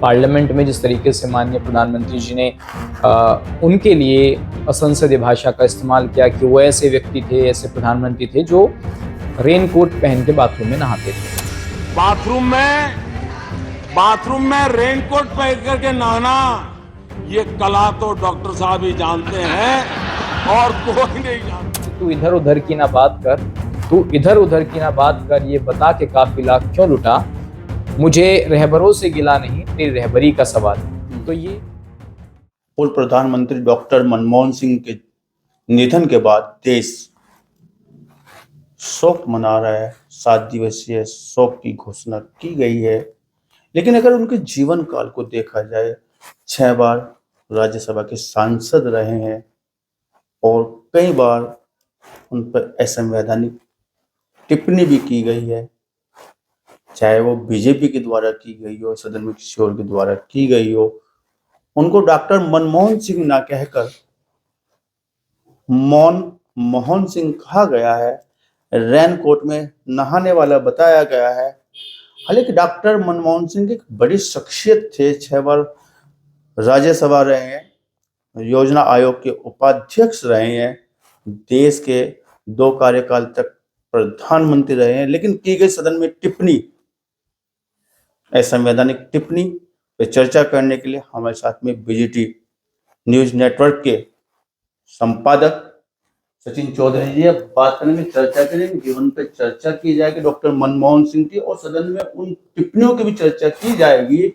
Parliament में जिस तरीके से माननीय प्रधानमंत्री जी ने उनके लिए असंसदीय भाषा का इस्तेमाल किया कि वो ऐसे व्यक्ति थे, ऐसे प्रधानमंत्री थे जो रेनकोट पहन के बाथरूम में नहाते थे। बाथरूम में रेनकोट पहन करके नहाना, ये कला तो डॉक्टर साहब ही जानते हैं और कोई नहीं जानता। तू इधर उधर की ना बात कर, ये बता के काफिला क्यों लुटा, मुझे रहबरों से गिला नहीं, तेरी रहबरी का सवाल। तो ये पूर्व प्रधानमंत्री डॉक्टर मनमोहन सिंह के निधन के बाद देश शोक मना रहा है। 7 दिवसीय शोक की घोषणा की गई है। लेकिन अगर उनके जीवन काल को देखा जाए, 6 बार राज्यसभा के सांसद रहे हैं और कई बार उन पर असंवैधानिक टिप्पणी भी की गई है, चाहे वो बीजेपी के द्वारा की गई हो, सदन में किसी और के द्वारा की गई हो। उनको डॉक्टर मनमोहन सिंह ना कहकर मोहन सिंह कहा गया है, रेनकोट में नहाने वाला बताया गया है। हालांकि डॉक्टर मनमोहन सिंह एक बड़ी शख्सियत थे, 6 बार राज्यसभा रहे हैं, योजना आयोग के उपाध्यक्ष रहे हैं, देश के 2 कार्यकाल तक प्रधानमंत्री रहे हैं। लेकिन की गई सदन में टिप्पणी, असंवैधानिक टिप्पणी पे चर्चा करने के लिए हमारे साथ में बीजीटी न्यूज नेटवर्क के संपादक सचिन चौधरी जी अब बात करेंगे, चर्चा करेंगे, जीवन पे चर्चा की जाएगी डॉक्टर मनमोहन सिंह की, और सदन में उन टिप्पणियों की भी चर्चा की जाएगी।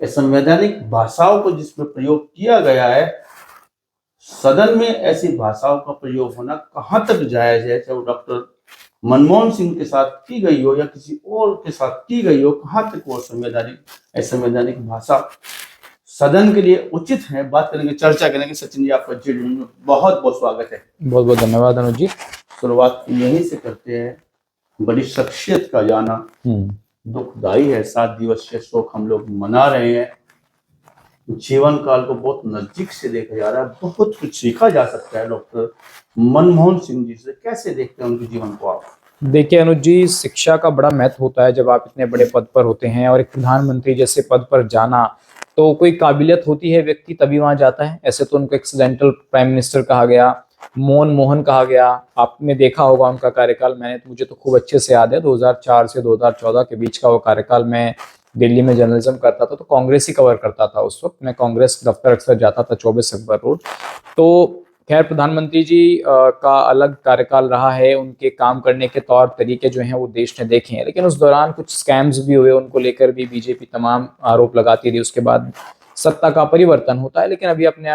संवैधानिक भाषाओं को जिसमें प्रयोग किया गया है, सदन में ऐसी भाषाओं का प्रयोग होना कहां तक जायज है, चाहे वो डॉक्टर मनमोहन सिंह के साथ की गई हो या किसी और के साथ की गई हो, कहां तक वो असंवैधानिक भाषा सदन के लिए उचित है, बात करेंगे, चर्चा करेंगे। सचिन जी, आपका जी में बहुत बहुत स्वागत है। बहुत बहुत धन्यवाद अनुज जी। शुरुआत यहीं से करते हैं। बड़ी शख्सियत का जाना दुखदाई है। 7 दिवसीय शोक हम लोग मना रहे हैं। जीवन काल को बहुत नजदीक से देखा जा रहा है, बहुत कुछ सीखा जा सकता है डॉक्टर मनमोहन सिंह जी से। कैसे देखते हैं उनके जीवन को आप? देखिए अनुज जी, शिक्षा का बड़ा महत्व होता है जब आप इतने बड़े पद पर होते हैं, और एक प्रधानमंत्री जैसे पद पर जाना, तो कोई काबिलियत होती है व्यक्ति तभी वहां जाता है। ऐसे तो उनको एक्सीडेंटल प्राइम मिनिस्टर कहा गया, मोहन कहा गया। आपने देखा होगा उनका कार्यकाल, मुझे तो खूब अच्छे से याद है, 2004 से 2014 के बीच का वो कार्यकाल। मैं दिल्ली में जर्नलिज्म करता था, तो कांग्रेस ही कवर करता था उस वक्त। मैं कांग्रेस दफ्तर अक्सर जाता था, 24 अकबर रोड। तो खैर, प्रधानमंत्री जी का अलग कार्यकाल रहा है, उनके काम करने के तौर तरीके जो हैं वो देश ने देखे हैं। लेकिन उस दौरान कुछ स्कैम्स भी हुए, उनको लेकर भी बीजेपी तमाम आरोप लगाती रही। उसके बाद सत्ता का परिवर्तन होता है। लेकिन अभी आपने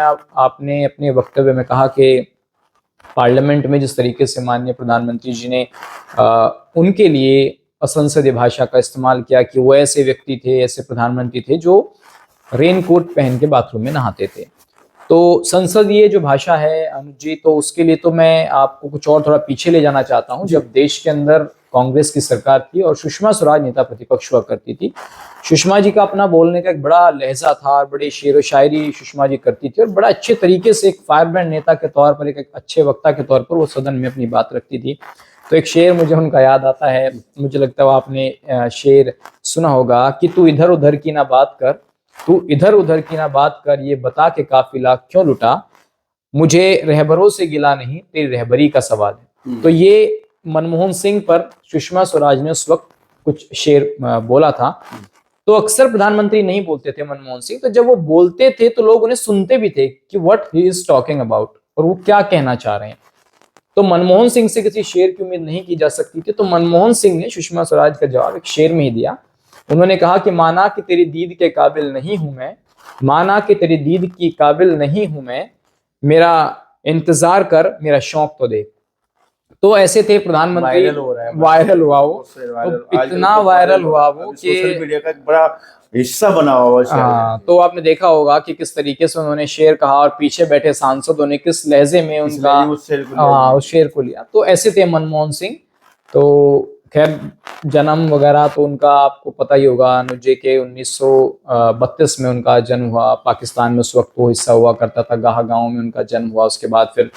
अपने वक्तव्य में कहा कि पार्लियामेंट में जिस तरीके से माननीय प्रधानमंत्री जी ने उनके लिए असंसदीय भाषा का इस्तेमाल किया कि वो ऐसे व्यक्ति थे, ऐसे प्रधानमंत्री थे जो रेनकोट पहन के बाथरूम में नहाते थे। तो संसदीय जो भाषा है अनुज जी, तो उसके लिए तो मैं आपको कुछ और थोड़ा पीछे ले जाना चाहता हूं। जब देश के अंदर कांग्रेस की सरकार थी और सुषमा स्वराज नेता प्रतिपक्ष हुआ करती थी, सुषमा जी का अपना बोलने का एक बड़ा लहजा था, बड़े शेर व शायरी सुषमा जी करती थी, और बड़ा अच्छे तरीके से एक फायरब्रांड नेता के तौर पर, एक अच्छे वक्ता के तौर पर वो सदन में अपनी बात रखती थी। तो एक शेर मुझे उनका याद आता है, मुझे लगता है आपने शेर सुना होगा कि तू इधर उधर की ना बात कर, ये बता के काफिला क्यों लुटा, मुझे रहबरों से गिला नहीं, तेरी रहबरी का सवाल है। तो ये मनमोहन सिंह पर सुषमा स्वराज ने उस वक्त कुछ शेर बोला था। तो अक्सर प्रधानमंत्री नहीं बोलते थे मनमोहन सिंह, तो जब वो बोलते थे तो लोग उन्हें सुनते भी थे कि what he is talking about, और वो क्या कहना चाह रहे हैं। तो मनमोहन सिंह से किसी शेर की उम्मीद नहीं की जा सकती थी। तो मनमोहन सिंह ने सुषमा स्वराज का जवाब एक शेर में ही दिया। उन्होंने कहा कि माना कि तेरी दीद के काबिल नहीं हूं मैं, मेरा इंतजार कर, मेरा शौक तो देख। तो ऐसे थे प्रधानमंत्री। वायरल हुआ वो, इतना वायरल हुआ वो कि सोशल मीडिया का एक बड़ा हिस्सा बना हुआ है। हाँ, तो आपने देखा होगा कि किस तरीके से उन्होंने शेर कहा, और पीछे बैठे सांसदों ने किस लहजे में उनका उस शेर को लिया। तो ऐसे थे मनमोहन सिंह। तो खैर, जन्म वगैरह तो उनका आपको पता ही होगा अनुज जी के 1932 में उनका जन्म हुआ। पाकिस्तान में उस वक्त वो हिस्सा हुआ करता था, गाँव में उनका जन्म हुआ। उसके बाद फिर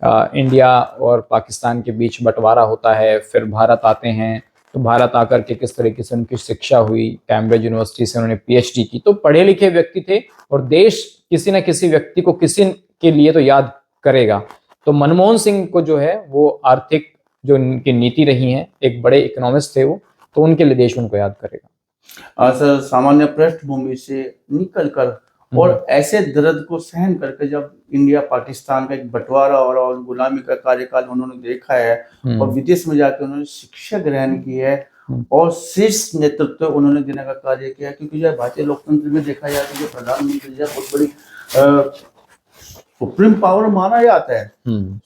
इंडिया और पाकिस्तान के बीच बंटवारा होता है, फिर भारत आते हैं, तो भारत आकर के किस तरीके से उनकी शिक्षा हुई, कैम्ब्रिज यूनिवर्सिटी से उन्होंने पीएचडी की, तो पढ़े लिखे व्यक्ति थे और देश किसी न किसी व्यक्ति को किसी के लिए तो याद करेगा। तो मनमोहन सिंह को जो है वो आर्थिक जो उनकी नीति रही है, एक बड़े इकोनॉमिस्ट थे वो, तो उनके लिए देश उनको याद करेगा। सर, सामान्य पृष्ठभूमि से निकल कर और ऐसे दर्द को सहन करके जब इंडिया पाकिस्तान का एक बंटवारा और गुलामी का कार्यकाल उन्होंने देखा है और विदेश में जाकर उन्होंने शिक्षा ग्रहण की है और शीर्ष नेतृत्व उन्होंने देने का कार्य किया, क्योंकि जब भारतीय लोकतंत्र में देखा जाए तो प्रधानमंत्री जी बहुत बड़ी सुप्रीम पावर माना जाता है,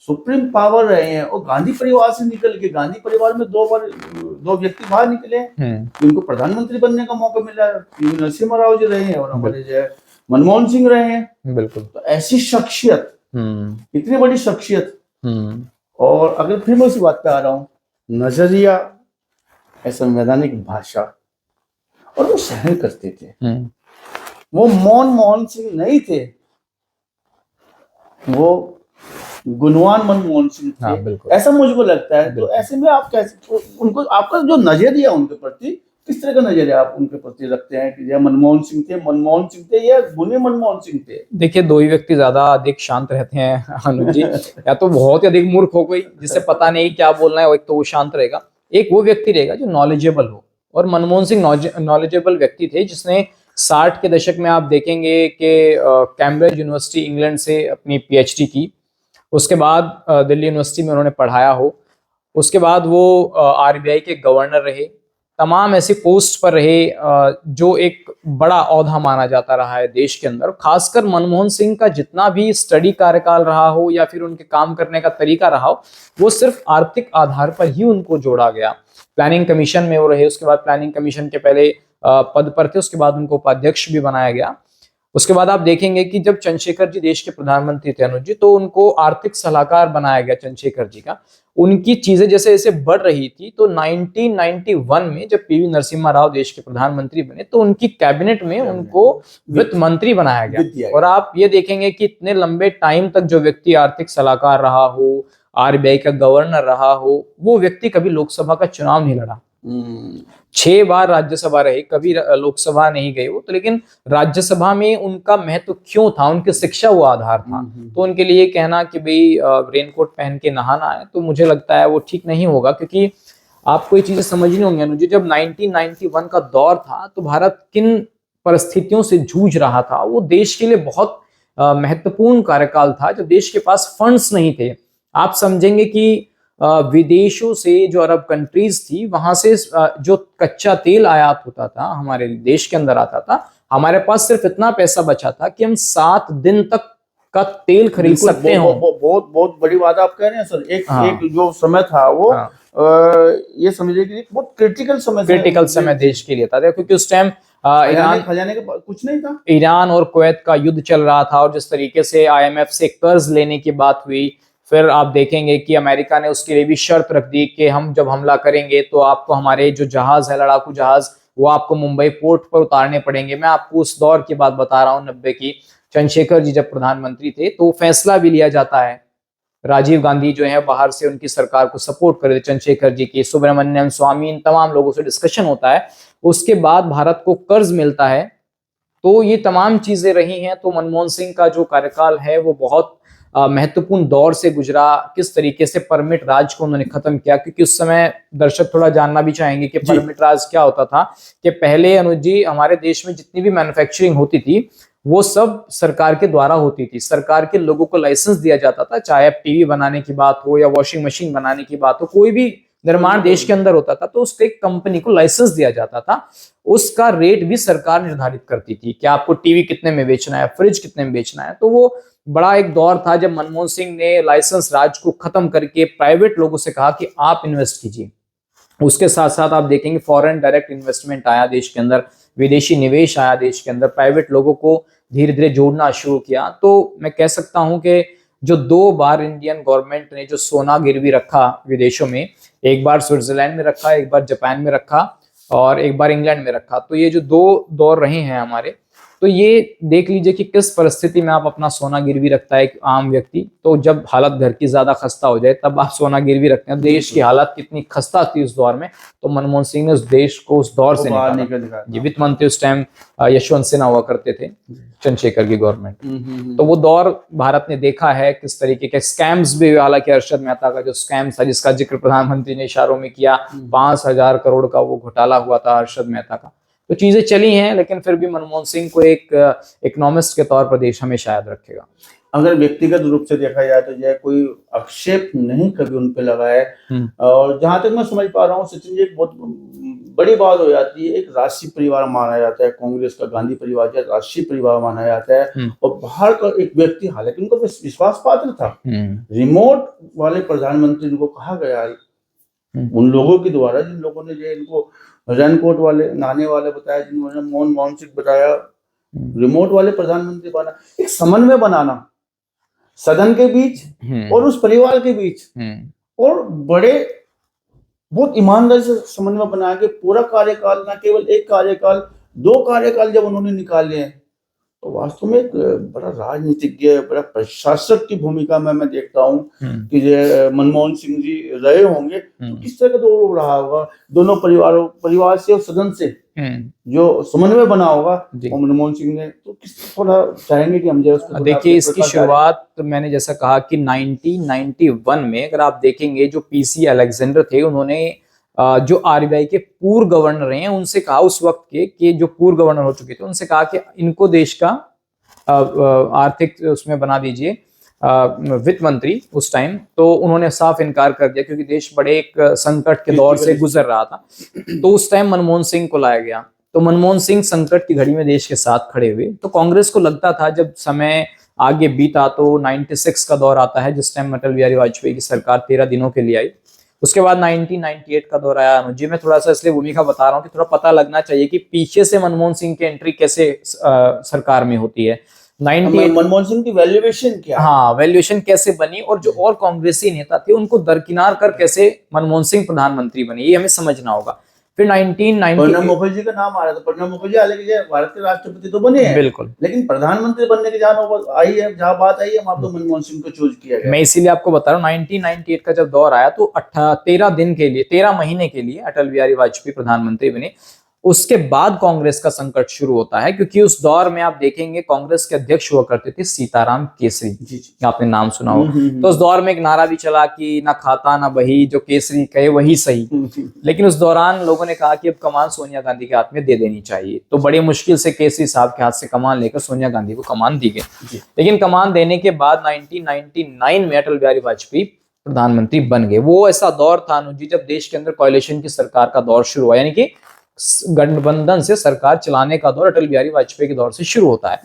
सुप्रीम पावर रहे हैं और गांधी परिवार से निकल के, गांधी परिवार में दो व्यक्ति बाहर निकले जिनको प्रधानमंत्री बनने का मौका मिला, नरसिम्हा राव जी रहे हैं और हमारे जो है मनमोहन सिंह रहे हैं। बिल्कुल। तो ऐसी शख्सियत, इतनी बड़ी शख्सियत, और अगर फिर मैं उसी बात पे आ रहा हूँ, नजरिया, संवैधानिक भाषा, और वो सहन करते थे। वो मनमोहन सिंह नहीं थे, वो गुणवान मनमोहन सिंह थे। हाँ, ऐसा मुझको लगता है। तो ऐसे में आप कैसे उनको, आपका जो नजरिया उनके प्रति, किस तरह का नजरिया आप उनके प्रति रखते हैं कि या मनमोहन सिंह थे या गुणी मनमोहन सिंह थे? देखिए, दो ही व्यक्ति ज्यादा अधिक शांत रहते हैं अनुज जी। या तो बहुत ही अधिक मूर्ख हो कोई जिसे पता नहीं क्या बोलना है, एक तो वो शांत रहेगा, एक वो व्यक्ति रहेगा जो नॉलेजेबल हो। और मनमोहन सिंह नॉलेजेबल व्यक्ति थे, जिसने 60 के दशक में आप देखेंगे कि कैम्ब्रिज यूनिवर्सिटी इंग्लैंड से अपनी पीएचडी की, उसके बाद दिल्ली यूनिवर्सिटी में उन्होंने पढ़ाया हो, उसके बाद वो आरबीआई के गवर्नर रहे, तमाम ऐसी पोस्ट पर रहे जो एक बड़ा औहदा माना जाता रहा है देश के अंदर। खासकर मनमोहन सिंह का जितना भी स्टडी कार्यकाल रहा हो या फिर उनके काम करने का तरीका रहा हो, वो सिर्फ आर्थिक आधार पर ही उनको जोड़ा गया। प्लानिंग कमीशन में वो रहे, उसके बाद प्लानिंग कमीशन के पहले पद पर थे, उसके बाद उनको उपाध्यक्ष भी बनाया गया। उसके बाद आप देखेंगे कि जब चंद्रशेखर जी देश के प्रधानमंत्री थे अनुज जी, तो उनको आर्थिक सलाहकार बनाया गया चंद्रशेखर जी का। उनकी चीजें जैसे जैसे बढ़ रही थी, तो 1991 में जब पीवी नरसिम्हा राव देश के प्रधानमंत्री बने, तो उनकी कैबिनेट में उनको वित्त मंत्री बनाया गया। और आप ये देखेंगे कि इतने लंबे टाइम तक जो व्यक्ति आर्थिक सलाहकार रहा हो, आरबीआई का गवर्नर रहा हो, वो व्यक्ति कभी लोकसभा का चुनाव नहीं लड़ा। 6 बार राज्यसभा रहे, कभी लोकसभा नहीं गए वो, तो लेकिन राज्यसभा में उनका महत्व क्यों था? उनकी शिक्षा वो आधार था। तो उनके लिए कहना कि भाई रेनकोट पहन के नहाना है, तो मुझे लगता है वो ठीक नहीं होगा, क्योंकि आपको ये चीजें समझनी होंगी अनुजी। जब 1991 का दौर था, तो भारत किन परिस्थितियों से जूझ रहा था, वो देश के लिए बहुत महत्वपूर्ण कार्यकाल था, जब देश के पास फंड्स नहीं थे। आप समझेंगे कि विदेशों से जो अरब कंट्रीज थी, वहां से जो कच्चा तेल आयात होता था, हमारे देश के अंदर आता था, हमारे पास सिर्फ इतना पैसा बचा था कि हम 7 दिन तक का तेल खरीद सकते हो। बहुत बड़ी बात आप कह रहे हैं सर। एक जो समय था वो ये समझिए कि बहुत क्रिटिकल समय देश के लिए था, क्योंकि उस टाइम ईरान खजाने का कुछ नहीं था, ईरान और कुवैत का युद्ध चल रहा था, और जिस तरीके से IMF से कर्ज लेने की बात हुई, फिर आप देखेंगे कि अमेरिका ने उसके लिए भी शर्त रख दी कि हम जब हमला करेंगे तो आपको हमारे जो जहाज है, लड़ाकू जहाज, वो आपको मुंबई पोर्ट पर उतारने पड़ेंगे। मैं आपको उस दौर की बात बता रहा हूँ, 90 की। चंद्रशेखर जी जब प्रधानमंत्री थे, तो फैसला भी लिया जाता है। राजीव गांधी जो है बाहर से उनकी सरकार को सपोर्ट कर रहे थे, चंद्रशेखर जी की, सुब्रमण्यम स्वामी, इन तमाम लोगों से डिस्कशन होता है। उसके बाद भारत को कर्ज मिलता है। तो ये तमाम चीजें रही हैं। तो मनमोहन सिंह का जो कार्यकाल है वो बहुत महत्वपूर्ण दौर से गुजरा। किस तरीके से परमिट राज को उन्होंने खत्म किया, क्योंकि उस समय दर्शक थोड़ा जानना भी चाहेंगे कि परमिट राज क्या होता था। कि पहले अनुज जी, हमारे देश में जितनी भी मैन्युफैक्चरिंग होती थी, वो सब सरकार के द्वारा होती थी। सरकार के लोगों को लाइसेंस दिया जाता था, चाहे अब टीवी बनाने की बात हो या वॉशिंग मशीन बनाने की बात हो, कोई भी निर्माण देश के अंदर होता था तो उसके एक कंपनी को लाइसेंस दिया जाता था। उसका रेट भी सरकार निर्धारित करती थी कि आपको टीवी कितने में बेचना है, फ्रिज कितने में बेचना है। तो वो बड़ा एक दौर था जब मनमोहन सिंह ने लाइसेंस राज को खत्म करके प्राइवेट लोगों से कहा कि आप इन्वेस्ट कीजिए। उसके साथ साथ आप देखेंगे फॉरेन डायरेक्ट इन्वेस्टमेंट आया देश के अंदर, विदेशी निवेश आया देश के अंदर, प्राइवेट लोगों को धीरे धीरे जोड़ना शुरू किया। तो मैं कह सकता हूं कि जो 2 बार इंडियन गवर्नमेंट ने जो सोना गिरवी रखा विदेशों में, एक बार स्विट्जरलैंड में रखा, एक बार जापान में रखा और एक बार इंग्लैंड में रखा। तो ये जो 2 दौर रहे हैं हमारे, तो ये देख लीजिए कि किस परिस्थिति में आप अपना सोना गिरवी रखता है एक आम व्यक्ति। तो जब हालत घर की ज्यादा खस्ता हो जाए तब आप सोना गिरवी रखते हैं। देश की हालत कितनी खस्ता थी उस दौर में, तो मनमोहन सिंह ने उस देश को उस दौर से बाहर निकाला। निकाला। जी, वित्त मंत्री उस टाइम यशवंत सिन्हा हुआ करते थे, चंद्रशेखर की गवर्नमेंट। तो वो दौर भारत ने देखा है किस तरीके के स्कैम्स भी, हालांकि अरशद मेहता का जो स्कैम था जिसका जिक्र प्रधानमंत्री ने इशारों में किया, 5,000 करोड़ का वो घोटाला हुआ था अरशद मेहता का। तो चीजें चली हैं, लेकिन फिर भी मनमोहन सिंह को एक इकोनॉमिस्ट के तौर पर देश हमेशा याद रखेगा। अगर व्यक्तिगत रूप से देखा जाए तो यह कोई आक्षेप नहीं कभी उन पे लगा है। और जहां तक मैं समझ पा रहा हूँ सचिन जी, एक बहुत बड़ी बात हो जाती है, एक राष्ट्रीय परिवार माना जाता है कांग्रेस का, गांधी परिवार या राष्ट्रीय परिवार माना जाता है। और बाहर का एक व्यक्ति, हालांकि उनको विश्वास पात्र था, रिमोट वाले प्रधानमंत्री जिनको कहा गया उन लोगों के द्वारा, जिन लोगों ने जो इनको रनकोट वाले, नाने वाले बताया, जिन्होंने मनमोहन सिंह बताया, रिमोट वाले प्रधानमंत्री बना, एक समन्वय बनाना सदन के बीच और उस परिवार के बीच, और बड़े बहुत ईमानदारी से समन्वय बना के पूरा कार्यकाल, ना केवल एक कार्यकाल, 2 कार्यकाल जब उन्होंने निकाले हैं, तो वास्तव में एक बड़ा राजनीतिज्ञ, बड़ा प्रशासक की भूमिका में मैं देखता हूँ कि मनमोहन सिंह जी रहे होंगे। तो किस तरह का दौर रहा होगा दोनों परिवार से और सदन से जो समन्वय बना होगा और मनमोहन सिंह ने, तो किस थोड़ा चाहेंगे कि हम जो उसको देखिए, इसकी शुरुआत तो मैंने जैसा कहा कि 1991 में अगर आप देखेंगे, जो पीसी अलेक्जेंडर थे, उन्होंने जो आरबीआई के पूर्व गवर्नर हैं उनसे कहा, उस वक्त के कि जो पूर्व गवर्नर हो चुके थे, उनसे कहा कि इनको देश का आर्थिक उसमें बना दीजिए वित्त मंत्री उस टाइम। तो उन्होंने साफ इनकार कर दिया क्योंकि देश बड़े एक संकट के दौर से गुजर रहा था। तो उस टाइम मनमोहन सिंह को लाया गया। तो मनमोहन सिंह संकट की घड़ी में देश के साथ खड़े हुए। तो कांग्रेस को लगता था जब समय आगे बीता तो 96 का दौर आता है, जिस टाइम अटल बिहारी वाजपेयी की सरकार 13 दिनों के लिए आई। उसके बाद 1998 का दौर आया। अनुजी, मैं थोड़ा सा इसलिए भूमिका बता रहा हूँ कि थोड़ा पता लगना चाहिए कि पीछे से मनमोहन सिंह की एंट्री कैसे सरकार में होती है। 98 मनमोहन सिंह की वैल्यूएशन क्या, हाँ, वैल्यूएशन कैसे बनी, और जो और कांग्रेसी नेता थे उनको दरकिनार कर कैसे मनमोहन सिंह प्रधानमंत्री बने, ये हमें समझना होगा। फिर 1990 प्रणब मुखर्जी का नाम आ रहा था। प्रणब मुखर्जी हालांकि भारत के राष्ट्रपति तो बने हैं, बिल्कुल, लेकिन प्रधानमंत्री बनने की जहां आई है, जहां बात आई है, वहां तो मनमोहन सिंह को चूज किया गया। मैं इसीलिए आपको बता रहा हूँ 1998 का जब दौर आया तो 13 महीने के लिए अटल बिहारी वाजपेयी प्रधानमंत्री बने। उसके बाद कांग्रेस का संकट शुरू होता है, क्योंकि उस दौर में आप देखेंगे कांग्रेस के अध्यक्ष हुआ करते थे सीताराम केसरी। जी, आपने नाम सुना हो। तो उस दौर में एक नारा भी चला कि ना खाता ना बही, जो केसरी कहे वही सही। लेकिन उस दौरान लोगों ने कहा कि अब कमान सोनिया गांधी के हाथ में दे देनी चाहिए। तो बड़ी मुश्किल से केसरी साहब के हाथ से कमान लेकर सोनिया गांधी को कमान दी गई। लेकिन कमान देने के बाद 1999 में अटल बिहारी वाजपेयी प्रधानमंत्री बन गए। वो ऐसा दौर था अनुजी जब देश के अंदर कोalition की सरकार का दौर शुरू हुआ, यानी कि गठबंधन से सरकार चलाने का दौर अटल बिहारी वाजपेयी के दौर से शुरू होता है।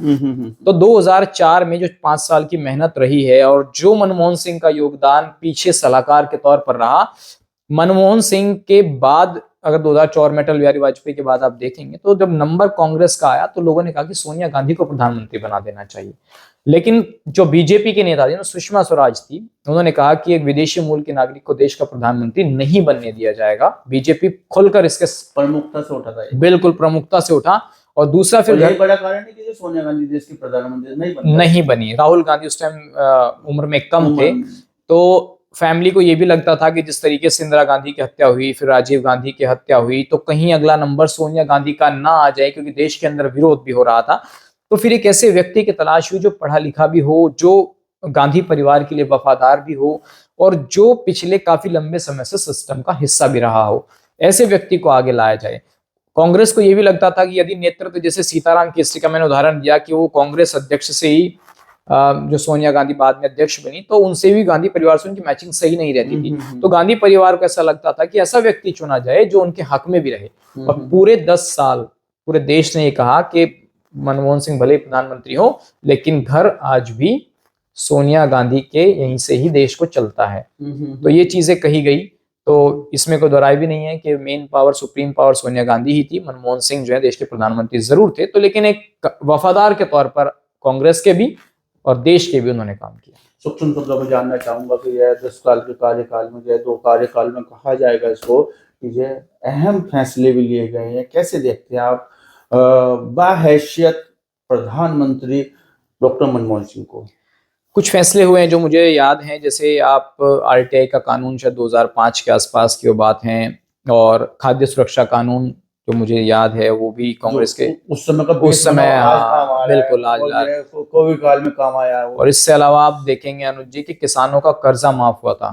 तो 2004 में जो 5 साल की मेहनत रही है और जो मनमोहन सिंह का योगदान पीछे सलाहकार के तौर पर रहा, मनमोहन सिंह के बाद अगर 2004 में अटल बिहारी वाजपेयी के बाद आप देखेंगे तो जब नंबर कांग्रेस का आया तो लोगों ने कहा कि सोनिया गांधी को प्रधानमंत्री बना देना चाहिए। लेकिन जो बीजेपी के नेता थे, सुषमा स्वराज थी, उन्होंने कहा कि एक विदेशी मूल के नागरिक को देश का प्रधानमंत्री नहीं बनने दिया जाएगा। बीजेपी खुलकर इसके प्रमुखता से उठा था, बिल्कुल प्रमुखता से उठा। और दूसरा फिर यही बड़ा कारण है कि सोनिया गांधी देश की प्रधानमंत्री नहीं बनी। राहुल गांधी उस टाइम उम्र में कम थे, तो फैमिली को ये भी लगता था कि जिस तरीके से इंदिरा गांधी की हत्या हुई, फिर राजीव गांधी की हत्या हुई, तो कहीं अगला नंबर सोनिया गांधी का ना आ जाए, क्योंकि देश के अंदर विरोध भी हो रहा था। तो फिर एक ऐसे व्यक्ति की तलाश हुई जो पढ़ा लिखा भी हो, जो गांधी परिवार के लिए वफादार भी हो और जो पिछले काफी लंबे समय से सिस्टम का हिस्सा भी रहा हो। ऐसे व्यक्ति को आगे लाया जाए। कांग्रेस को यह भी लगता था कि यदि नेतृत्व, जैसे सीताराम केसरी का मैंने उदाहरण दिया कि वो कांग्रेस अध्यक्ष से ही जो सोनिया गांधी बाद में अध्यक्ष बनी, तो उनसे भी गांधी परिवार से उनकी मैचिंग सही नहीं रहती थी। तो गांधी परिवार को ऐसा लगता था कि ऐसा व्यक्ति चुना जाए जो उनके हक में भी रहे। और पूरे 10 साल पूरे देश ने ये कहा कि मनमोहन सिंह भले प्रधानमंत्री हो, लेकिन घर आज भी सोनिया गांधी के यहीं से ही देश को चलता है। तो ये चीजें कही गई, तो इसमें कोई दोहराई भी नहीं है कि main power, supreme power Sonia Gandhi ही थी। मनमोहन सिंह जो है देश के प्रधानमंत्री जरूर थे, तो लेकिन एक वफादार के तौर पर कांग्रेस के भी और देश के भी उन्होंने काम किया। सूक्ष्म शब्दों में जानना चाहूंगा कि यह 10 साल के कार्यकाल में, जो 2 कार्यकाल में कहा जाएगा इसको, कि यह अहम फैसले भी लिए गए हैं। कैसे देखते हैं आप बाहैसियत प्रधानमंत्री डॉक्टर मनमोहन सिंह को? कुछ फैसले हुए हैं जो मुझे याद हैं, जैसे आप आरटीआई का कानून शायद 2005 के आसपास की वो बात है, और खाद्य सुरक्षा कानून जो मुझे याद है वो भी कांग्रेस के उस समय का उस समय, हाँ बिल्कुल आज कोविड काल में काम आया है वो। और इससे अलावा आप देखेंगे अनुज जी कि किसानों का कर्जा माफ हुआ था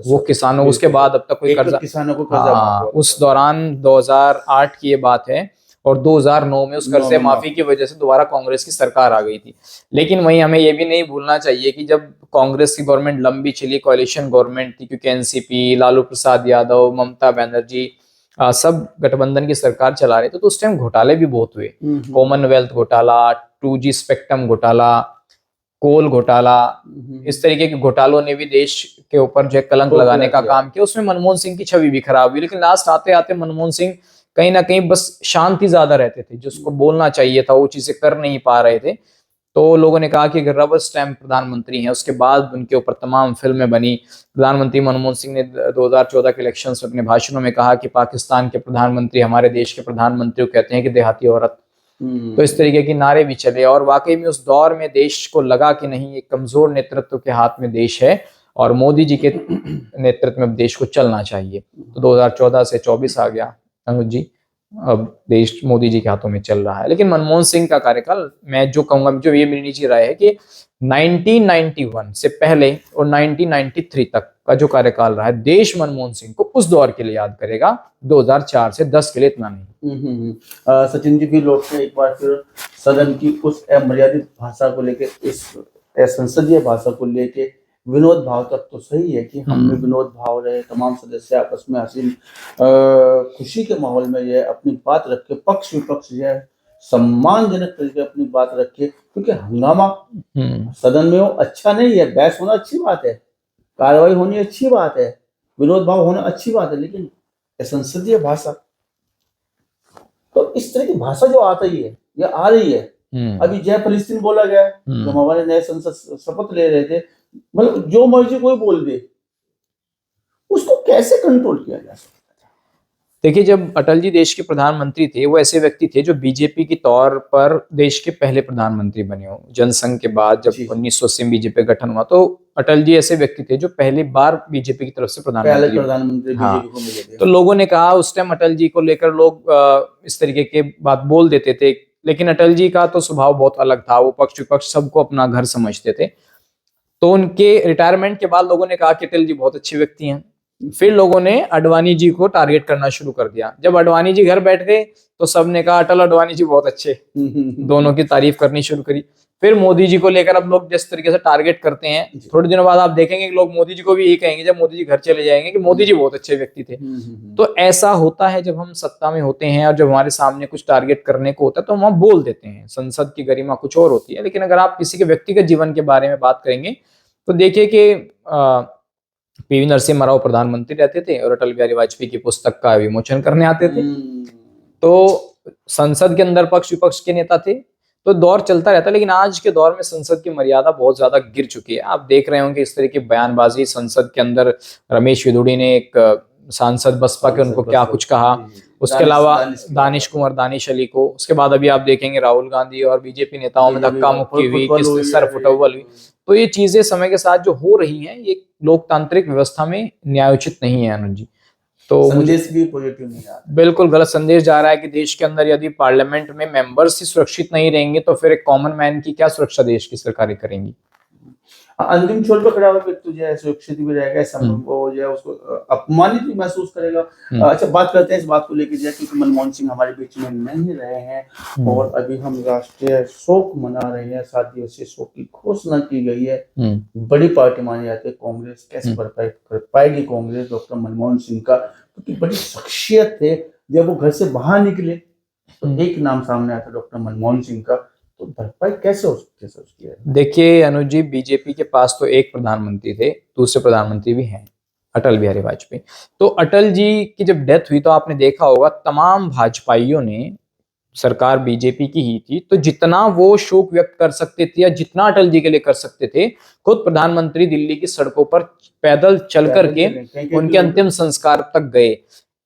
वो किसानों, उसके बाद अब तक कोई कर्जा, किसानों को कर्जा माफ हुआ था। उस दौरान 2008 की ये बात है, और 2009 में उस कर्जे माफी की वजह से दोबारा कांग्रेस की सरकार आ गई थी। लेकिन वहीं हमें ये भी नहीं भूलना चाहिए कि जब कांग्रेस की गवर्नमेंट लंबी चली, कॉलिशन गवर्नमेंट थी, क्योंकि एनसीपी, लालू प्रसाद यादव, ममता बनर्जी सब गठबंधन की सरकार चला रहे थे, तो उस टाइम घोटाले भी बहुत हुए। कॉमनवेल्थ घोटाला, 2G स्पेक्ट्रम घोटाला, कोल घोटाला, इस तरीके के घोटालों ने भी देश के ऊपर जो है कलंक लगाने का काम किया। उसमें मनमोहन सिंह की छवि भी खराब हुई, लेकिन लास्ट आते आते मनमोहन सिंह कहीं ना कहीं बस शांति ज्यादा रहते थे, जिसको बोलना चाहिए था वो चीजें कर नहीं पा रहे थे। तो लोगों ने कहा कि अगर रबर स्टैम्प प्रधानमंत्री हैं, उसके बाद उनके ऊपर तमाम फिल्में बनी। प्रधानमंत्री मनमोहन सिंह ने 2014 के इलेक्शन में अपने भाषणों में कहा कि पाकिस्तान के प्रधानमंत्री हमारे देश के प्रधानमंत्री को कहते हैं कि देहाती औरत। तो इस तरीके के नारे भी चले, और वाकई में उस दौर में देश को लगा कि नहीं, एक कमजोर नेतृत्व के हाथ में देश है और मोदी जी के नेतृत्व में देश को चलना चाहिए। तो 2014 से 24 आ गया अनुज जी, अब देश मोदी जी के हाथों में चल रहा है। लेकिन मनमोहन सिंह का कार्यकाल, मैं जो कहूंगा, जो ये मेरी निजी राय है कि 1991 से पहले और 1993 तक का जो कार्यकाल रहा है, देश मनमोहन सिंह को उस दौर के लिए याद करेगा, 2004 से 10 के लिए इतना नहीं। सचिन जी भी लौटते हैं एक बार फिर सदन की उस अमर्यादित भाषा को लेके, इस संसदीय भाषा को लेके। विनोद भाव तक तो सही है कि हमने विनोद भाव रहे, तमाम सदस्य आपस में हसीन खुशी के माहौल में ये अपनी बात रखे, पक्ष विपक्ष जो है सम्मानजनक तरीके अपनी बात रखे, क्योंकि हंगामा सदन में हो अच्छा नहीं है। बहस होना अच्छी बात है, कार्रवाई होनी अच्छी बात है, विनोद भाव होना अच्छी बात है, लेकिन संसदीय भाषा, तो इस तरह की भाषा जो आ रही है, ये आ रही है। अभी जय फिलिस्तीन बोला गया, जब हमारे नए संसद शपथ ले रहे थे, मतलब जो मर्जी कोई बोल दे, उसको कैसे कंट्रोल किया जा सकता है? देखिए, जब अटल जी देश के प्रधानमंत्री थे, वो ऐसे व्यक्ति थे जो बीजेपी के तौर पर देश के पहले प्रधानमंत्री बने हो। जनसंघ के बाद जब 1980 में बीजेपी का गठन हुआ, तो अटल जी ऐसे व्यक्ति थे जो पहली बार बीजेपी की तरफ से प्रधानमंत्री हाँ। बीजेपी को मिले थे। तो लोगों ने कहा उस टाइम अटल जी को लेकर लोग इस तरीके के बात बोल देते थे, लेकिन अटल जी का तो स्वभाव बहुत अलग था। वो पक्ष विपक्ष सबको अपना घर समझते थे। तो उनके रिटायरमेंट के बाद लोगों ने कहा कि अटल जी बहुत अच्छे व्यक्ति हैं। फिर लोगों ने अडवाणी जी को टारगेट करना शुरू कर दिया। जब अडवाणी जी घर बैठ गए तो सबने कहा अटल अडवाणी जी बहुत अच्छे, दोनों की तारीफ करनी शुरू करी। फिर मोदी जी को लेकर अब लोग जिस तरीके से टारगेट करते हैं, थोड़े दिनों बाद आप देखेंगे कि लोग मोदी जी को भी यही कहेंगे जब मोदी जी घर चले जाएंगे कि मोदी जी बहुत अच्छे व्यक्ति थे। तो ऐसा होता है जब हम सत्ता में होते हैं और जब हमारे सामने कुछ टारगेट करने को होता है तो हम वहां बोल देते हैं। संसद की गरिमा कुछ और होती है, लेकिन अगर आप किसी के व्यक्तिगत जीवन के बारे में बात करेंगे तो देखिए कि पीवी नरसिम्हा राव प्रधानमंत्री रहते थे और अटल बिहारी वाजपेयी की पुस्तक का विमोचन करने आते थे। तो संसद के अंदर पक्ष विपक्ष के नेता थे, तो दौर चलता रहता। लेकिन आज के दौर में संसद की मर्यादा बहुत ज्यादा गिर चुकी है। आप देख रहे होंगे इस तरह की बयानबाजी संसद के अंदर। रमेश विदुड़ी ने एक सांसद बसपा के उनको क्या कुछ कहा, उसके अलावा दानिश कुमार दानिश अली को, उसके बाद अभी आप देखेंगे राहुल गांधी और बीजेपी नेताओं में धक्का मुक्की हुई, किसने सर फुटअव्वल हुई। तो ये चीजें समय के साथ जो हो रही हैं, ये लोकतांत्रिक व्यवस्था में न्यायोचित नहीं है अनुज जी। तो संदेश भी पॉजिटिव नहीं आ रहा, बिल्कुल गलत संदेश जा रहा है कि देश के अंदर यदि पार्लियामेंट में मेंबर्स ही सुरक्षित नहीं रहेंगे तो फिर एक कॉमन मैन की क्या सुरक्षा देश की सरकारें करेंगी। अंतिम छोर पर खड़ा हुआ व्यक्ति जो है सुरक्षित भी रहेगा, वो जो है उसको अपमानित भी महसूस करेगा। अच्छा, बात करते हैं इस बात को लेकर जो है, क्योंकि मनमोहन सिंह हमारे बीच में नहीं रहे हैं और अभी हम राष्ट्रीय शोक मना रहे हैं। 7 दिवसीय शोक की घोषणा की गई है। बड़ी पार्टी मानी जाती है कांग्रेस, कैसे भरपाई कर पाएगी कांग्रेस डॉक्टर मनमोहन सिंह का, क्योंकि बड़ी शख्सियत थे। जब वो घर से बाहर निकले तो एक नाम सामने आया था डॉक्टर मनमोहन सिंह का, तो भरपाई कैसे हो सकती है उसकी? देखिए अनुज जी, बीजेपी के पास तो एक प्रधानमंत्री थे, दूसरे प्रधानमंत्री भी हैं, अटल बिहारी वाजपेयी। तो अटल जी की जब डेथ हुई तो आपने देखा होगा तमाम भाजपाइयों ने, सरकार बीजेपी की ही थी, तो जितना वो शोक व्यक्त कर सकते थे या जितना अटल जी के लिए कर सकते थे, खुद प्रधानमंत्री दिल्ली की सड़कों पर पैदल चल करके उनके अंतिम संस्कार तक गए।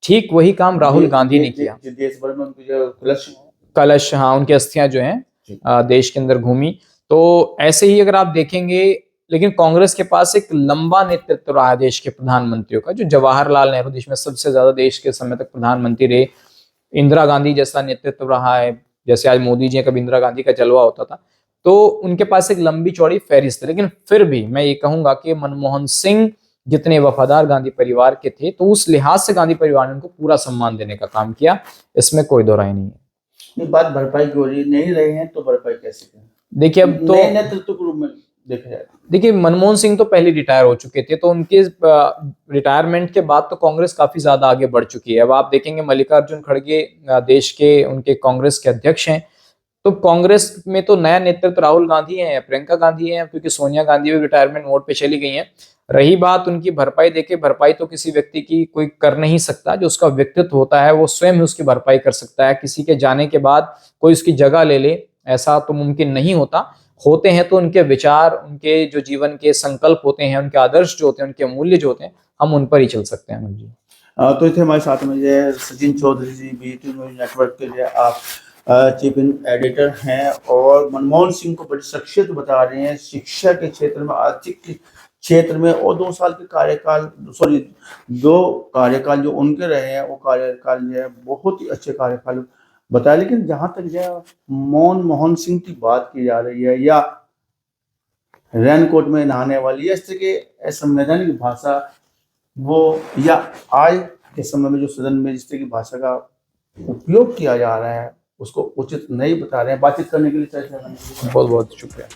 ठीक वही काम राहुल गांधी ने किया। देश भर में उनके कलश, हाँ, उनकी अस्थियां जो हैं जी। देश के अंदर घूमी। तो ऐसे ही अगर आप देखेंगे, लेकिन कांग्रेस के पास एक लंबा नेतृत्व रहा है देश के प्रधानमंत्रियों का, जो जवाहरलाल नेहरू देश में सबसे ज्यादा देश के समय तक प्रधानमंत्री रहे, इंदिरा गांधी जैसा नेतृत्व रहा है, जैसे आज मोदी जी, कभी इंदिरा गांधी का जलवा होता था, तो उनके पास एक लंबी चौड़ी फहरिस्त है। लेकिन फिर भी मैं ये कहूंगा कि मनमोहन सिंह जितने वफादार गांधी परिवार के थे, तो उस लिहाज से गांधी परिवार ने उनको पूरा सम्मान देने का काम किया, इसमें कोई दो राय नहीं है। नहीं, बात भरपाई की हो रही है, नहीं रहे हैं तो भरपाई कैसे करें? देखिए अब तो नए नेतृत्व के रूप में देखा जाए, देखिए मनमोहन सिंह तो पहले रिटायर हो चुके थे, तो उनके रिटायरमेंट के बाद तो कांग्रेस काफी ज्यादा आगे बढ़ चुकी है। अब आप देखेंगे मल्लिकार्जुन खड़गे देश के उनके कांग्रेस के अध्यक्ष हैं, तो कांग्रेस में तो नया नेतृत्व राहुल गांधी है, प्रियंका गांधी है, क्योंकि सोनिया गांधी भी रिटायरमेंट मोड पे चली गई हैं। रही बात उनकी भरपाई, देखिए भरपाई तो किसी व्यक्ति की कोई कर नहीं सकता, जो उसका व्यक्तित्व होता है वो स्वयं ही उसकी भरपाई कर सकता है। किसी के जाने के बाद कोई उसकी जगह ले ले, ऐसा तो मुमकिन नहीं होता। होते हैं तो उनके विचार, उनके जो जीवन के संकल्प होते हैं, उनके आदर्श जो होते हैं, उनके मूल्य जो होते हैं, हम उन पर ही चल सकते हैं। जी तो इतने हमारे साथ में जो सचिन चौधरी जी, बीटी न्यूज नेटवर्क के जो आप चीफ एडिटर हैं, और मनमोहन सिंह को बड़ी शख्सियत बता रहे हैं शिक्षा के क्षेत्र में, आर्थिक के क्षेत्र में, और 2 साल के कार्यकाल, 2 कार्यकाल जो उनके रहे हैं, वो कार्यकाल जो है बहुत ही अच्छे कार्यकाल बताया। लेकिन जहां तक जो है मनमोहन सिंह की बात की जा रही है, या रेनकोट में नहाने वाली, इस तरह के असंवैधानिक भाषा, वो या आज के समय में जो सदन में जिस तरह की भाषा का उपयोग किया जा रहा है, उसको उचित नहीं बता रहे हैं। बातचीत करने के लिए, चर्चा करने के लिए बहुत बहुत शुक्रिया।